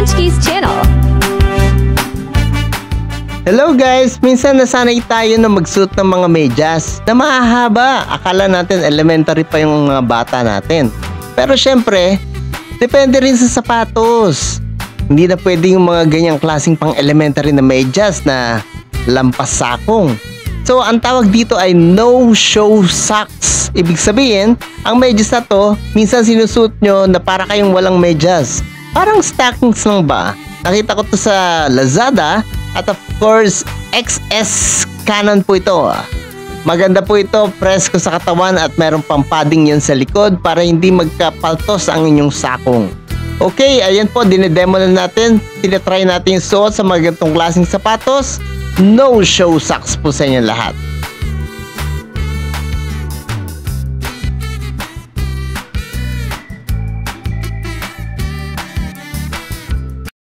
Munchkis Channel. Hello guys! Minsan nasanay tayo na magsuot ng mga medyas na mahahaba. Akala natin elementary pa yung mga bata natin. Pero syempre, depende rin sa sapatos. Hindi na pwede yung mga ganyang klaseng pang elementary na medyas na lampas sakong. So ang tawag dito ay no-show socks. Ibig sabihin, ang medyas na to, minsan sinusuot nyo na para kayong walang medyas. Parang stockings lang ba? Nakita ko to sa Lazada. At of course, XS Canon po ito. Maganda po ito, presko sa katawan at meron pang padding yun sa likod para hindi magkapaltos ang inyong sakong. Okay, ayan po, dinedemo na natin. Tinatry natin yung suot sa mga ganitong klaseng sapatos. No show socks po sa inyo lahat.